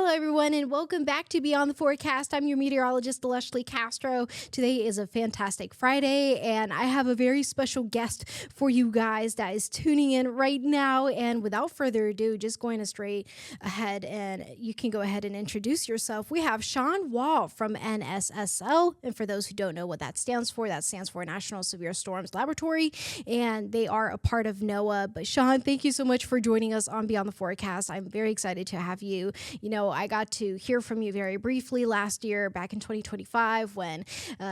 everyone, and welcome back to Beyond the Forecast. I'm your meteorologist, Aleshly Castro. Today is a fantastic Friday, and I have a very special guest for you guys that is tuning in right now. And without further ado, just going straight ahead, and you can go ahead and introduce yourself. We have Sean Waugh from NSSL, and for those who don't know what that stands for National Severe Storms Laboratory, and they are a part of NOAA. But Sean, thank you so much for joining us on Beyond the Forecast. I'm very excited to have you. I got to hear from you very briefly last year, back in 2025, when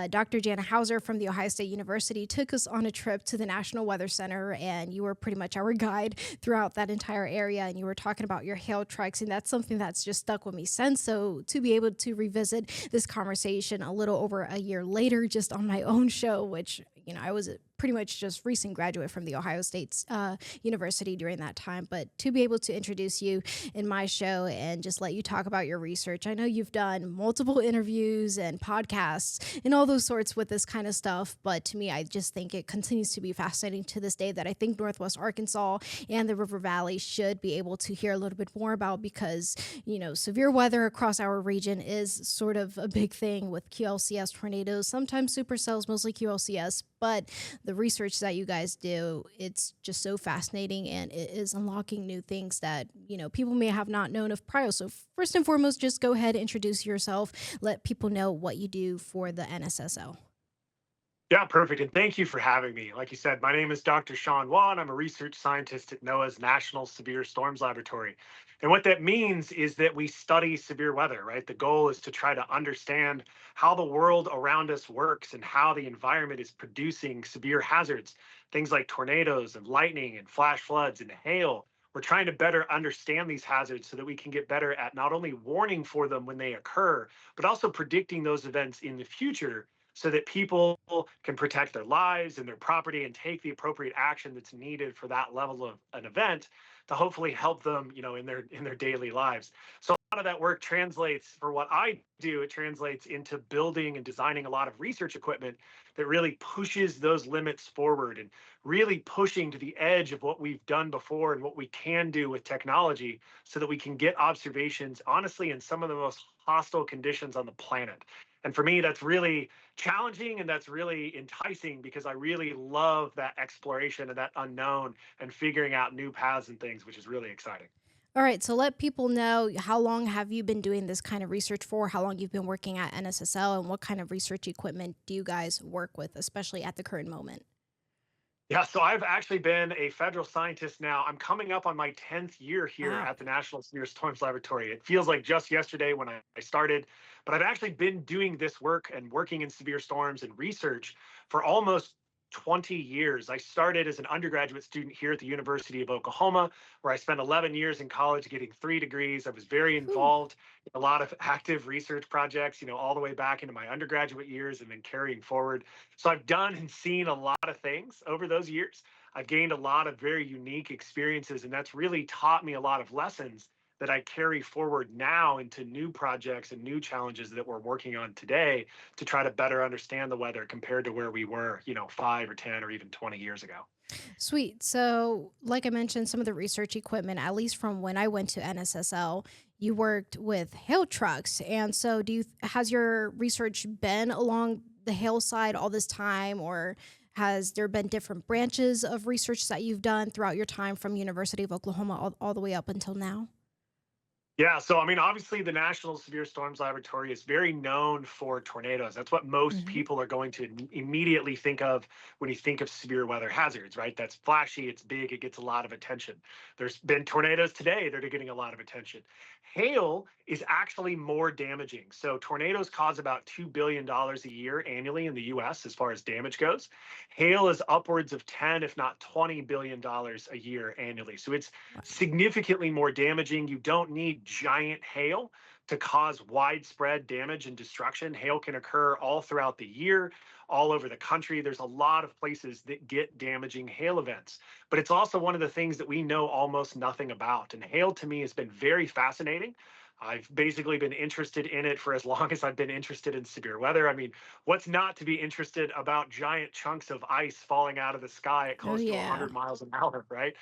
Dr. Jana Hauser from The Ohio State University took us on a trip to the National Weather Center, and you were pretty much our guide throughout that entire area, and you were talking about your hail trucks, and that's something that's just stuck with me since. So to be able to revisit this conversation a little over a year later, just on my own show, which, I was pretty much just recent graduate from the Ohio State University during that time, but to be able to introduce you in my show and just let you talk about your research. I know you've done multiple interviews and podcasts and all those sorts with this kind of stuff, but to me, I just think it continues to be fascinating to this day that I think Northwest Arkansas and the River Valley should be able to hear a little bit more about, because, severe weather across our region is sort of a big thing with QLCS tornadoes, sometimes supercells, mostly QLCS, but the research that you guys do, it's just so fascinating, and it is unlocking new things that, people may have not known of prior. So first and foremost, just go ahead, introduce yourself, let people know what you do for the NSSL. Yeah, perfect. And thank you for having me. Like you said, my name is Dr. Sean Waugh, and I'm a research scientist at NOAA's National Severe Storms Laboratory. And what that means is that we study severe weather, right? The goal is to try to understand how the world around us works and how the environment is producing severe hazards, things like tornadoes and lightning and flash floods and hail. We're trying to better understand these hazards so that we can get better at not only warning for them when they occur, but also predicting those events in the future so that people can protect their lives and their property and take the appropriate action that's needed for that level of an event to hopefully help them, in their daily lives. So a lot of that work translates for what I do. It translates into building and designing a lot of research equipment that really pushes those limits forward and really pushing to the edge of what we've done before and what we can do with technology so that we can get observations, honestly, in some of the most hostile conditions on the planet. And for me, that's really challenging and that's really enticing because I really love that exploration and that unknown and figuring out new paths and things, which is really exciting. All right, so let people know, how long have you been doing this kind of research for? How long you've been working at NSSL, and what kind of research equipment do you guys work with, especially at the current moment? Yeah, so I've actually been a federal scientist now. I'm coming up on my 10th year here Wow. at the National Severe Storms Laboratory. It feels like just yesterday when I started, but I've actually been doing this work and working in severe storms and research for almost 20 years. I started as an undergraduate student here at the University of Oklahoma, where I spent 11 years in college getting 3 degrees. I was very Whew. involved in a lot of active research projects, all the way back into my undergraduate years and then carrying forward. So I've done and seen a lot of things over those years. I've gained a lot of very unique experiences, and that's really taught me a lot of lessons that I carry forward now into new projects and new challenges that we're working on today to try to better understand the weather compared to where we were, 5 or 10 or even 20 years ago. Sweet. So, like I mentioned, some of the research equipment, at least from when I went to NSSL, you worked with hail trucks. And so, has your research been along the hail side all this time, or has there been different branches of research that you've done throughout your time from University of Oklahoma all the way up until now? Yeah, so I mean, obviously, the National Severe Storms Laboratory is very known for tornadoes. That's what most Hmm. people are going to immediately think of when you think of severe weather hazards, right? That's flashy, it's big, it gets a lot of attention. There's been tornadoes today that are getting a lot of attention. Hail is actually more damaging. So, tornadoes cause about $2 billion a year annually in the US as far as damage goes. Hail is upwards of 10, if not $20 billion a year annually. So, it's significantly more damaging. You don't need giant hail to cause widespread damage and destruction. Hail can occur all throughout the year, all over the country. There's a lot of places that get damaging hail events, but it's also one of the things that we know almost nothing about. And hail to me has been very fascinating. I've basically been interested in it for as long as I've been interested in severe weather. I mean, what's not to be interested about giant chunks of ice falling out of the sky at Oh, close to yeah. 100 miles an hour, right?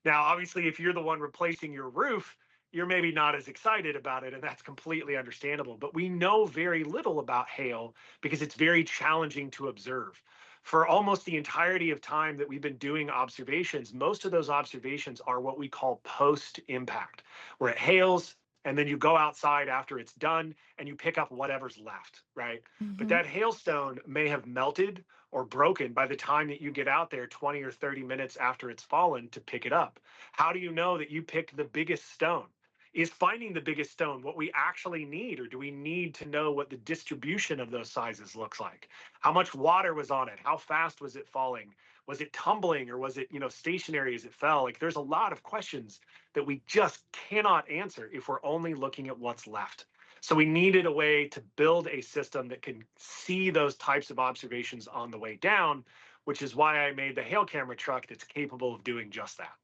Now, obviously, if you're the one replacing your roof, you're maybe not as excited about it, and that's completely understandable. But we know very little about hail because it's very challenging to observe. For almost the entirety of time that we've been doing observations, most of those observations are what we call post impact, where it hails and then you go outside after it's done and you pick up whatever's left, right? But Hmm. that hailstone may have melted or broken by the time that you get out there 20 or 30 minutes after it's fallen to pick it up. How do you know that you picked the biggest stone? Is finding the biggest stone what we actually need, or do we need to know what the distribution of those sizes looks like? How much water was on it? How fast was it falling? Was it tumbling, or was it, stationary as it fell? Like, there's a lot of questions that we just cannot answer if we're only looking at what's left. So we needed a way to build a system that can see those types of observations on the way down, which is why I made the hail camera truck that's capable of doing just that.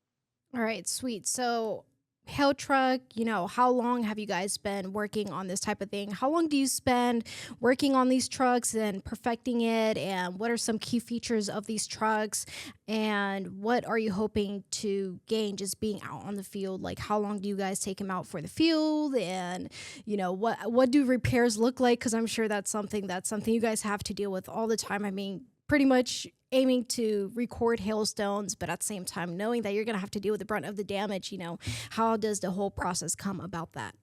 All right, sweet. So, hail truck, how long have you guys been working on this type of thing? How long do you spend working on these trucks and perfecting it? And what are some key features of these trucks? And what are you hoping to gain just being out on the field? Like, how long do you guys take them out for the field? And, what do repairs look like? Because I'm sure that's something you guys have to deal with all the time. I mean, pretty much aiming to record hailstones, but at the same time, knowing that you're going to have to deal with the brunt of the damage, how does the whole process come about that?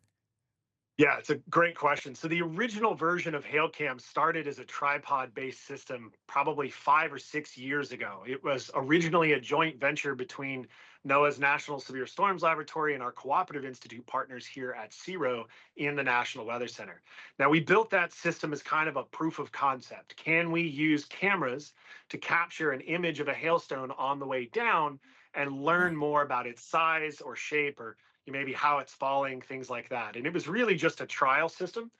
Yeah, it's a great question. So the original version of HailCam started as a tripod-based system probably 5 or 6 years ago. It was originally a joint venture between NOAA's National Severe Storms Laboratory and our Cooperative Institute partners here at CIRO in the National Weather Center. Now, we built that system as kind of a proof of concept. Can we use cameras to capture an image of a hailstone on the way down and learn Right. more about its size or shape, or maybe how it's falling, things like that. And it was really just a trial system.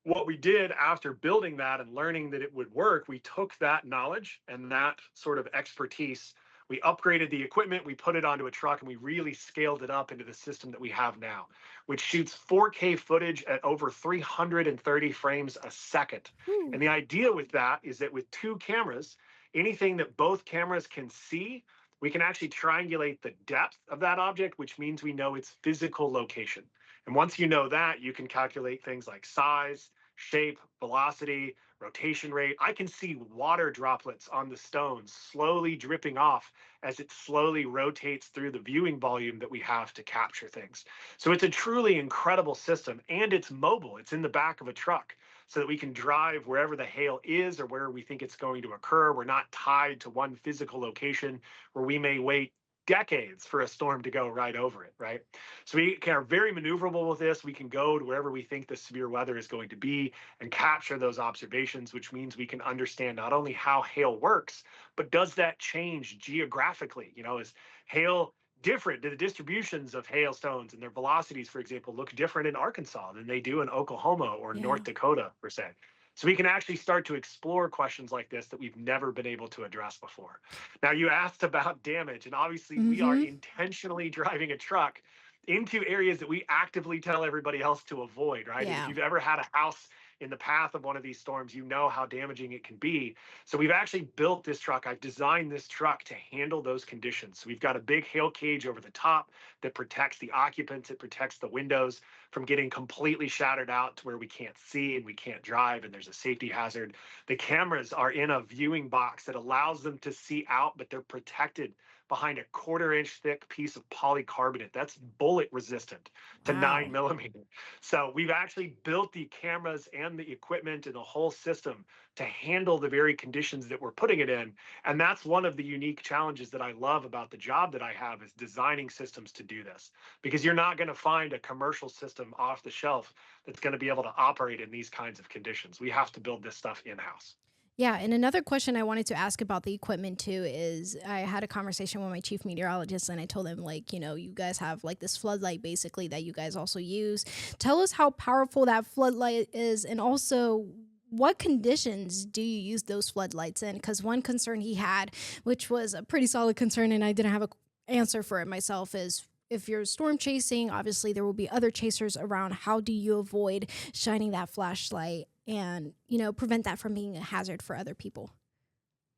What we did after building that and learning that it would work, we took that knowledge and that sort of expertise. We upgraded the equipment, we put it onto a truck, and we really scaled it up into the system that we have now, which shoots 4K footage at over 330 frames a second. Whew. And the idea with that is that with two cameras, anything that both cameras can see, we can actually triangulate the depth of that object, which means we know its physical location. And once you know that, you can calculate things like size, shape, velocity, rotation rate. I can see water droplets on the stones slowly dripping off as it slowly rotates through the viewing volume that we have to capture things. So it's a truly incredible system, and it's mobile. It's in the back of a truck so that we can drive wherever the hail is or where we think it's going to occur. We're not tied to one physical location where we may wait decades for a storm to go right over it, right? So we are very maneuverable with this. We can go to wherever we think the severe weather is going to be and capture those observations, which means we can understand not only how hail works, but does that change geographically? Is hail different? Do the distributions of hailstones and their velocities, for example, look different in Arkansas than they do in Oklahoma or North Yeah. Dakota, per se? So we can actually start to explore questions like this that we've never been able to address before. Now, you asked about damage, and obviously, we are Mm-hmm. intentionally driving a truck into areas that we actively tell everybody else to avoid, right? And if Yeah. you've ever had a house in the path of one of these storms, you know how damaging it can be. So we've actually built this truck. I've designed this truck to handle those conditions. So we've got a big hail cage over the top that protects the occupants. It protects the windows from getting completely shattered out to where we can't see and we can't drive, and there's a safety hazard. The cameras are in a viewing box that allows them to see out, but they're protected behind a 1/4 inch thick piece of polycarbonate that's bullet resistant to Wow. 9 millimeter. So we've actually built the cameras and the equipment and the whole system to handle the very conditions that we're putting it in. And that's one of the unique challenges that I love about the job that I have, is designing systems to do this, because you're not going to find a commercial system off the shelf that's going to be able to operate in these kinds of conditions. We have to build this stuff in house. Yeah, and another question I wanted to ask about the equipment too is I had a conversation with my chief meteorologist and I told him, like, you guys have like this floodlight basically that you guys also use. Tell us how powerful that floodlight is, and also what conditions do you use those floodlights in? Because one concern he had, which was a pretty solid concern, and I didn't have a answer for it myself, is if you're storm chasing, obviously there will be other chasers around. How do you avoid shining that flashlight and, prevent that from being a hazard for other people?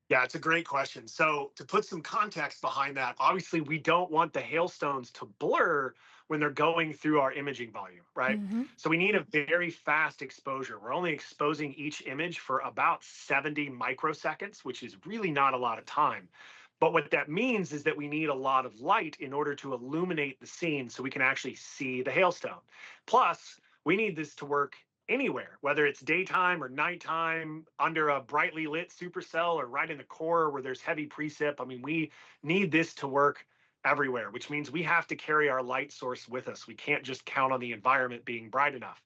Yeah, it's a great question. So, to put some context behind that, obviously, we don't want the hailstones to blur when they're going through our imaging volume, right? Hmm. So, we need a very fast exposure. We're only exposing each image for about 70 microseconds, which is really not a lot of time. But what that means is that we need a lot of light in order to illuminate the scene so we can actually see the hailstone. Plus, we need this to work anywhere, whether it's daytime or nighttime, under a brightly lit supercell or right in the core where there's heavy precip. I mean, we need this to work everywhere, which means we have to carry our light source with us. We can't just count on the environment being bright enough.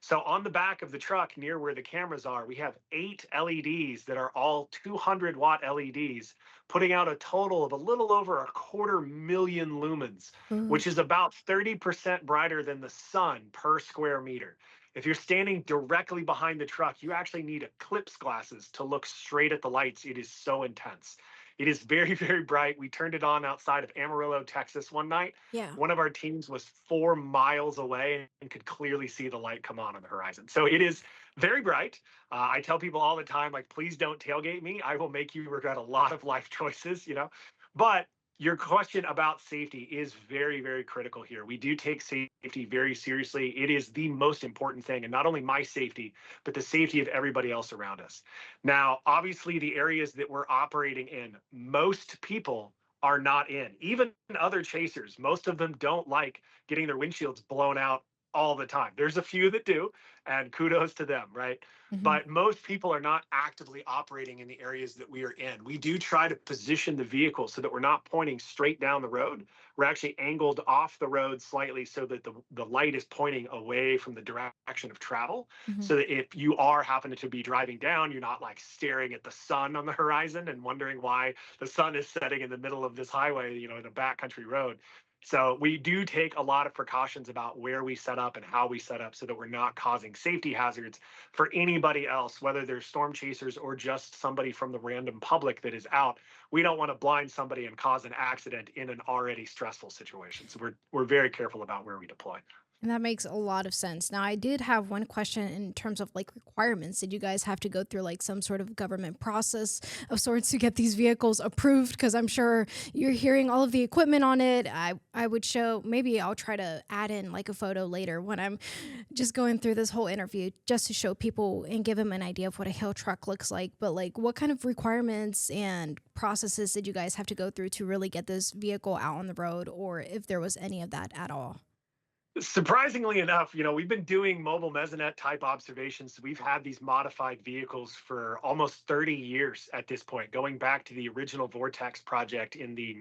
So on the back of the truck near where the cameras are, we have 8 LEDs that are all 200-watt LEDs, putting out a total of a little over 250,000 lumens, Ooh. which is about 30% brighter than the sun per square meter. If you're standing directly behind the truck, you actually need eclipse glasses to look straight at the lights. It is so intense. It is very, very bright. We turned it on outside of Amarillo, Texas one night. Yeah. One of our teams was 4 miles away and could clearly see the light come on the horizon. So it is very bright. I tell people all the time, like, please don't tailgate me. I will make you regret a lot of life choices, you know. But your question about safety is very, very critical here. We do take safety very seriously. It is the most important thing, and not only my safety, but the safety of everybody else around us. Now, obviously, the areas that we're operating in, most people are not in. Even other chasers, most of them don't like getting their windshields blown out all the time. There's a few that do, and kudos to them, right? Hmm. But most people are not actively operating in the areas that we are in. We do try to position the vehicle so that we're not pointing straight down the road. We're actually angled off the road slightly so that the light is pointing away from the direction of travel. Hmm. So that if you are happening to be driving down, you're not like staring at the sun on the horizon and wondering why the sun is setting in the middle of this highway, you know, in a backcountry road. So we do take a lot of precautions about where we set up and how we set up so that we're not causing safety hazards for anybody else, whether they're storm chasers or just somebody from the random public that is out. We don't want to blind somebody and cause an accident in an already stressful situation. So we're very careful about where we deploy. And that makes a lot of sense. Now, I did have one question in terms of like requirements. Did you guys have to go through like some sort of government process of sorts to get these vehicles approved? Because I'm sure you're hearing all of the equipment on it. I would show, maybe I'll try to add in like a photo later when I'm just going through this whole interview just to show people and give them an idea of what a hail truck looks like. But like, what kind of requirements and processes did you guys have to go through to really get this vehicle out on the road, or if there was any of that at all? Surprisingly enough, you know, we've been doing mobile mesonet type observations. We've had these modified vehicles for almost 30 years at this point, going back to the original Vortex project in the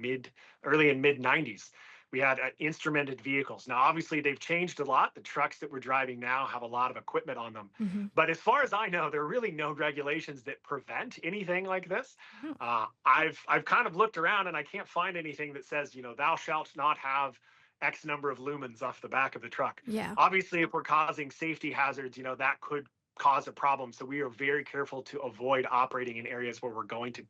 early and mid 90s. We had instrumented vehicles. Now, obviously, they've changed a lot. The trucks that we're driving now have a lot of equipment on them. Hmm. But as far as I know, there are really no regulations that prevent anything like this. Oh, I've kind of looked around and I can't find anything that says, you know, thou shalt not have X number of lumens off the back of the truck. yeah. Obviously, if we're causing safety hazards, you know, that could cause a problem. So we are very careful to avoid operating in areas where we're going to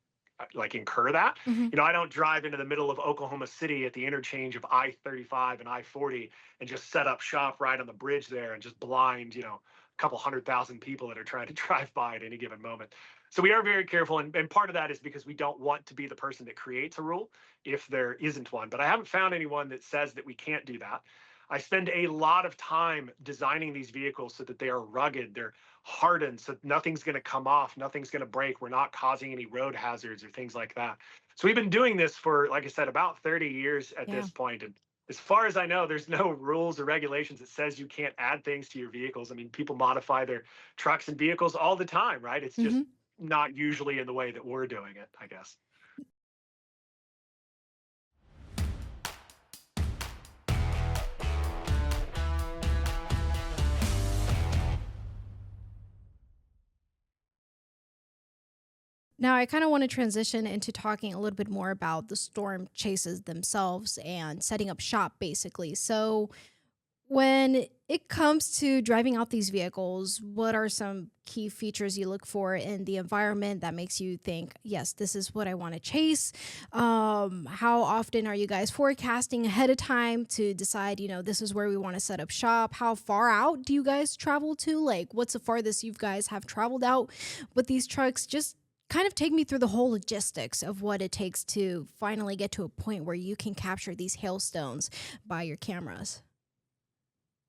like incur that. Hmm. You know, I don't drive into the middle of Oklahoma City at the interchange of I-35 and I-40 and just set up shop right on the bridge there and just blind, you know, a couple 100,000 people that are trying to drive by at any given moment. So we are very careful. And part of that is because we don't want to be the person that creates a rule if there isn't one. But I haven't found anyone that says that we can't do that. I spend a lot of time designing these vehicles so that they are rugged, they're hardened, so nothing's going to come off, nothing's going to break. We're not causing any road hazards or things like that. So we've been doing this for, like I said, about 30 years at Yeah. this point. And as far as I know, there's no rules or regulations that says you can't add things to your vehicles. I mean, people modify their trucks and vehicles all the time, right? It's just Hmm. not usually in the way that we're doing it, I guess. Now, I kind of want to transition into talking a little bit more about the storm chases themselves and setting up shop, basically. So, when it comes to driving out these vehicles, what are some key features you look for in the environment that makes you think, yes, this is what I want to chase? How often are you guys forecasting ahead of time to decide, this is where we want to set up shop? How far out do you guys travel to? Like, what's the farthest you guys have traveled out with these trucks? Just kind of take me through the whole logistics of what it takes to finally get to a point where you can capture these hailstones by your cameras.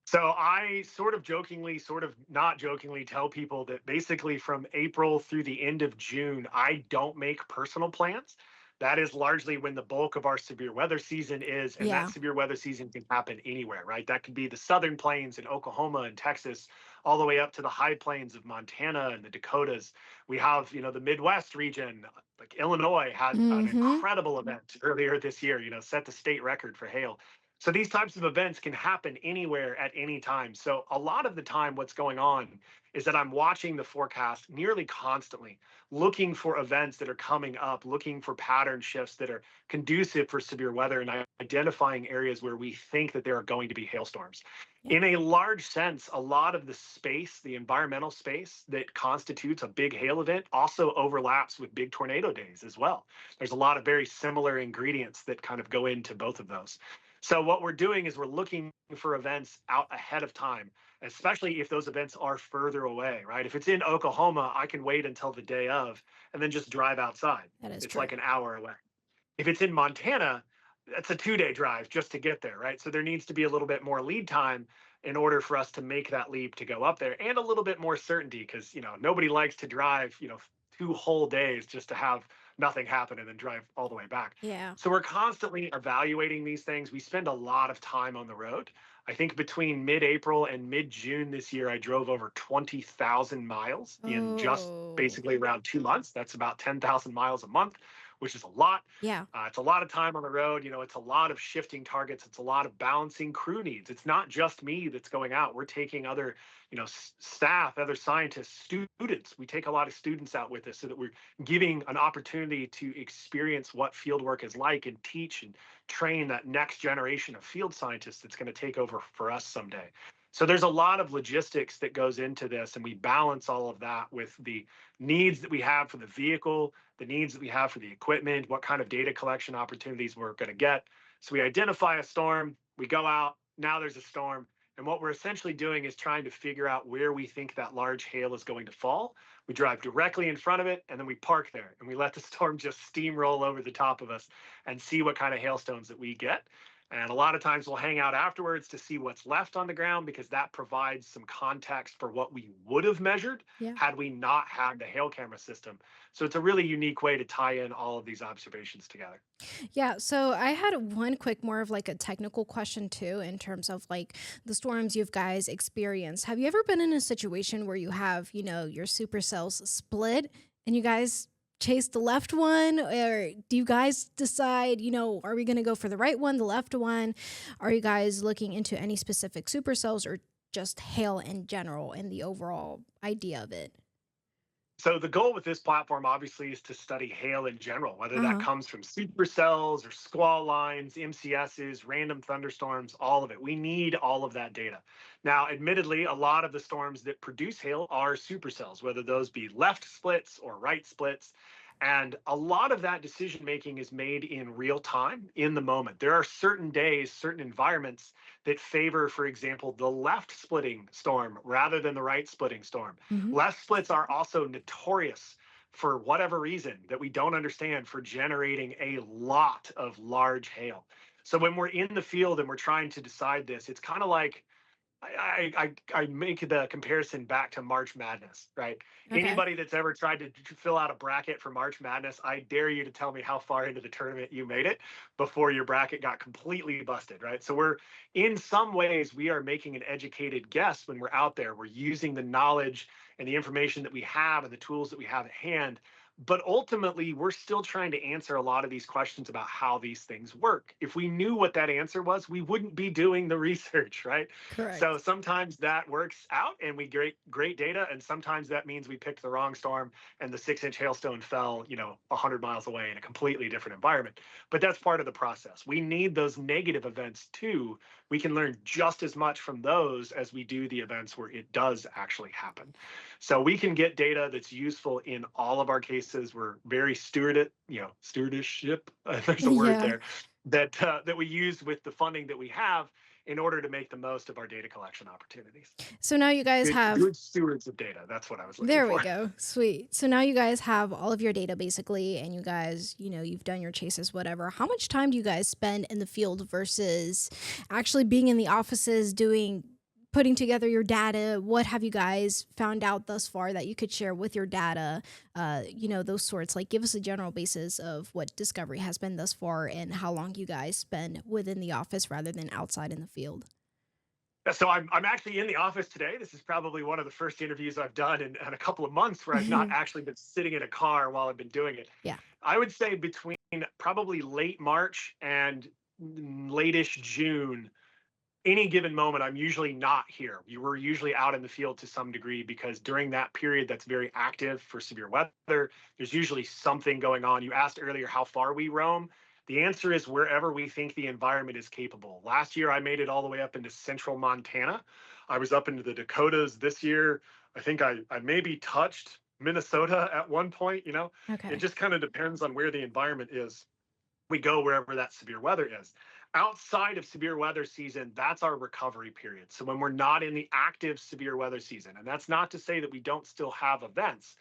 So I sort of jokingly, sort of not jokingly tell people that basically from April through the end of June, I don't make personal plans. That is largely when the bulk of our severe weather season is, and that Yeah. severe weather season can happen anywhere, right? That could be the southern plains in Oklahoma and Texas, all the way up to the high plains of Montana and the Dakotas. We have, the Midwest region, like Illinois had an Mm-hmm. incredible event earlier this year, set the state record for hail. So these types of events can happen anywhere at any time. So a lot of the time, what's going on is that I'm watching the forecast nearly constantly, looking for events that are coming up, looking for pattern shifts that are conducive for severe weather, and identifying areas where we think that there are going to be hailstorms. Yeah. In a large sense, a lot of the space, the environmental space that constitutes a big hail event, also overlaps with big tornado days as well. There's a lot of very similar ingredients that kind of go into both of those. So what we're doing is we're looking for events out ahead of time, especially if those events are further away, right? If it's in Oklahoma, I can wait until the day of and then just drive outside. That is It's true. like an hour away. If it's in Montana, that's a 2 day drive just to get there, right? So there needs to be a little bit more lead time in order for us to make that leap to go up there, and a little bit more certainty because, nobody likes to drive, 2 whole days just to have nothing happen and then drive all the way back. Yeah. So we're constantly evaluating these things. We spend a lot of time on the road. I think between mid-April and mid-June this year, I drove over 20,000 miles in just Oh. basically around 2 months. That's about 10,000 miles a month, which is a lot. Yeah. It's a lot of time on the road. It's a lot of shifting targets. It's a lot of balancing crew needs. It's not just me that's going out. We're taking other, staff, other scientists, students. We take a lot of students out with us so that we're giving an opportunity to experience what field work is like and teach and train that next generation of field scientists that's going to take over for us someday. So there's a lot of logistics that goes into this, and we balance all of that with the needs that we have for the vehicle, the needs that we have for the equipment, what kind of data collection opportunities we're going to get. So we identify a storm, we go out, now there's a storm. And what we're essentially doing is trying to figure out where we think that large hail is going to fall. We drive directly in front of it, and then we park there and we let the storm just steamroll over the top of us and see what kind of hailstones that we get. And a lot of times we'll hang out afterwards to see what's left on the ground because that provides some context for what we would have measured Yeah. had we not had the hail camera system. So it's a really unique way to tie in all of these observations together. Yeah, so I had one quick, more of like a technical question too, in terms of like the storms you guys experienced. Have you ever been in a situation where you have, your supercells split and you guys chase the left one? Or do you guys decide, are we going to go for the right one, the left one? Are you guys looking into any specific supercells or just hail in general and the overall idea of it? So the goal with this platform obviously is to study hail in general, whether Uh that huh. comes from supercells or squall lines, MCSs, random thunderstorms, all of it. We need all of that data. Now, admittedly, a lot of the storms that produce hail are supercells, whether those be left splits or right splits. And a lot of that decision making is made in real time, in the moment. There are certain days, certain environments that favor, for example, the left splitting storm rather than the right splitting storm. Hmm. Left splits are also notorious for whatever reason that we don't understand for generating a lot of large hail. So when we're in the field and we're trying to decide this, it's kind of like I make the comparison back to March Madness, right? Okay. Anybody that's ever tried to fill out a bracket for March Madness, I dare you to tell me how far into the tournament you made it before your bracket got completely busted, right? So we're in some ways we are making an educated guess when we're out there. We're using the knowledge and the information that we have and the tools that we have at hand. But ultimately, we're still trying to answer a lot of these questions about how these things work. If we knew what that answer was, we wouldn't be doing the research, right? So Correct. sometimes that works out and we get great data, and sometimes that means we picked the wrong storm and the 6 inch hailstone fell, 100 miles away in a completely different environment. But that's part of the process. We need those negative events too. We can learn just as much from those as we do the events where it does actually happen. So we can get data that's useful in all of our cases. We're very stewardship. There's a word Yeah. there that we use with the funding that we have. in order to make the most of our data collection opportunities. So now you guys have Good stewards of data. That's what I was looking There we for. go. Sweet. So now you guys have all of your data basically, and you guys, you've done your chases, whatever. How much time do you guys spend in the field versus actually being in the offices putting together your data? What have you guys found out thus far that you could share with your data? Those sorts. Like, give us a general basis of what discovery has been thus far and how long you guys spend within the office rather than outside in the field. So I'm actually in the office today. This is probably one of the first interviews I've done in a couple of months where I've not actually been sitting in a car while I've been doing it. Yeah. I would say between probably late March and late-ish June, any given moment, I'm usually not here. We're usually out in the field to some degree because during that period that's very active for severe weather, there's usually something going on. You asked earlier how far we roam. The answer is wherever we think the environment is capable. Last year, I made it all the way up into central Montana. I was up into the Dakotas this year. I think I maybe touched Minnesota at one point. It Okay. just kind of depends on where the environment is. We go wherever that severe weather is. Outside of severe weather season, that's our recovery period. So when we're not in the active severe weather season, and that's not to say that we don't still have events,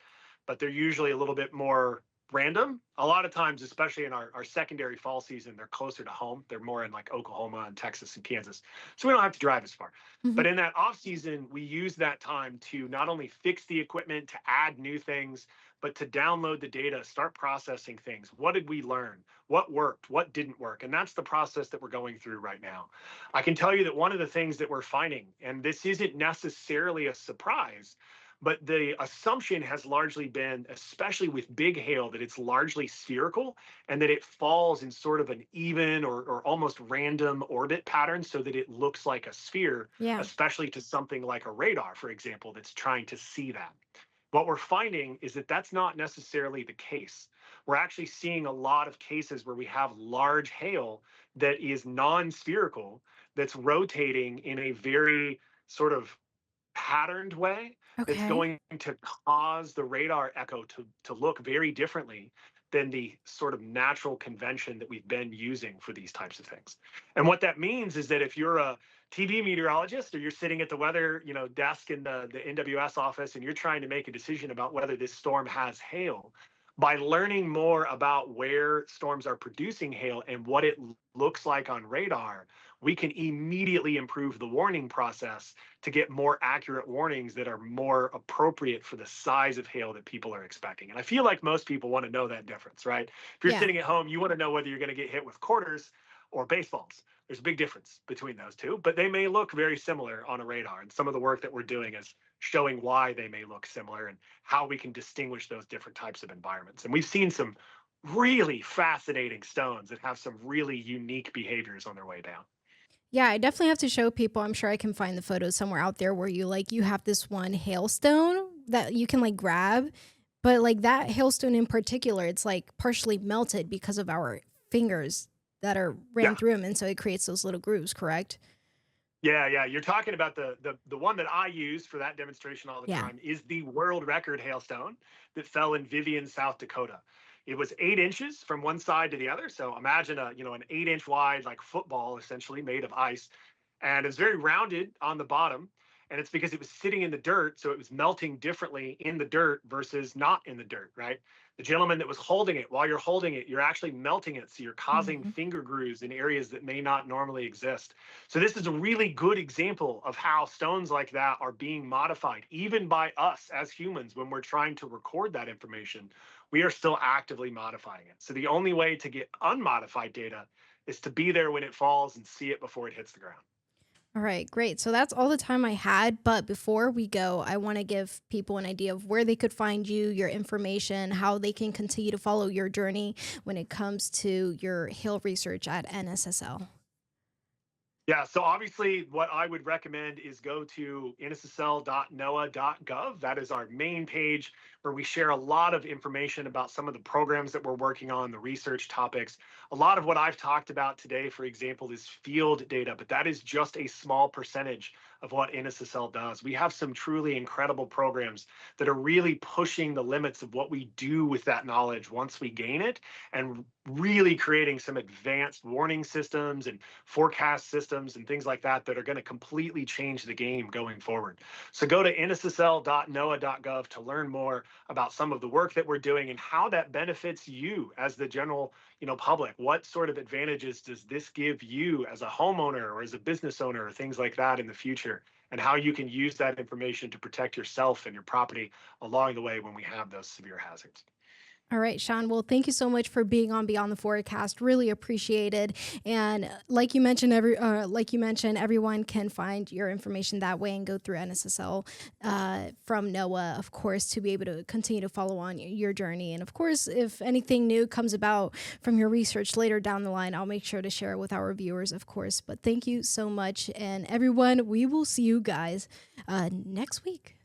but they're usually a little bit more random. A lot of times, especially in our secondary fall season, they're closer to home. They're more in like Oklahoma and Texas and Kansas. So we don't have to drive as far. Mhm. But in that off season, we use that time to not only fix the equipment, to add new things, but to download the data, start processing things. What did we learn? What worked? What didn't work? And that's the process that we're going through right now. I can tell you that one of the things that we're finding, and this isn't necessarily a surprise, but the assumption has largely been, especially with big hail, that it's largely spherical and that it falls in sort of an even or almost random orbit pattern so that it looks like a sphere, Yeah. especially to something like a radar, for example, that's trying to see that. What we're finding is that that's not necessarily the case. We're actually seeing a lot of cases where we have large hail that is non-spherical, that's rotating in a very sort of patterned way that's Okay. going to cause the radar echo to look very differently than the sort of natural convention that we've been using for these types of things. And what that means is that if you're a TV meteorologist or you're sitting at the weather, desk in the NWS office and you're trying to make a decision about whether this storm has hail, by learning more about where storms are producing hail and what it looks like on radar, we can immediately improve the warning process to get more accurate warnings that are more appropriate for the size of hail that people are expecting. And I feel like most people want to know that difference, right? If you're Yeah. sitting at home, you want to know whether you're going to get hit with quarters or baseballs. There's a big difference between those two, but they may look very similar on a radar. And some of the work that we're doing is showing why they may look similar and how we can distinguish those different types of environments. And we've seen some really fascinating stones that have some really unique behaviors on their way down. Yeah, I definitely have to show people. I'm sure I can find the photos somewhere out there where you have this one hailstone that you can like grab, but like that hailstone in particular, it's like partially melted because of our fingers that are ran Yeah. through them, and so it creates those little grooves, correct? Yeah. You're talking about the one that I use for that demonstration all the Yeah. time is the world record hailstone that fell in Vivian, South Dakota. It was 8 inches from one side to the other. So imagine an 8 inch wide like football essentially made of ice, and it's very rounded on the bottom. And it's because it was sitting in the dirt, so it was melting differently in the dirt versus not in the dirt, right? The gentleman that was holding it, while you're holding it, you're actually melting it, so you're causing Mhm. finger grooves in areas that may not normally exist. So this is a really good example of how stones like that are being modified, even by us as humans. When we're trying to record that information, we are still actively modifying it. So the only way to get unmodified data is to be there when it falls and see it before it hits the ground. All right, great. So that's all the time I had. But before we go, I want to give people an idea of where they could find you, your information, how they can continue to follow your journey when it comes to your hail research at NSSL. Yeah, so obviously, what I would recommend is go to nssl.noaa.gov. That is our main page where we share a lot of information about some of the programs that we're working on, the research topics. A lot of what I've talked about today, for example, is field data, but that is just a small percentage of what NSSL does. We have some truly incredible programs that are really pushing the limits of what we do with that knowledge once we gain it, and really creating some advanced warning systems and forecast systems and things like that that are going to completely change the game going forward. So go to nssl.noaa.gov to learn more about some of the work that we're doing and how that benefits you as the general public. What sort of advantages does this give you as a homeowner or as a business owner or things like that in the future, and how you can use that information to protect yourself and your property along the way when we have those severe hazards. All right, Sean. Well, thank you so much for being on Beyond the Forecast. Really appreciated. And like you mentioned, everyone can find your information that way and go through NSSL from NOAA, of course, to be able to continue to follow on your journey. And of course, if anything new comes about from your research later down the line, I'll make sure to share it with our viewers, of course. But thank you so much, and everyone, we will see you guys next week.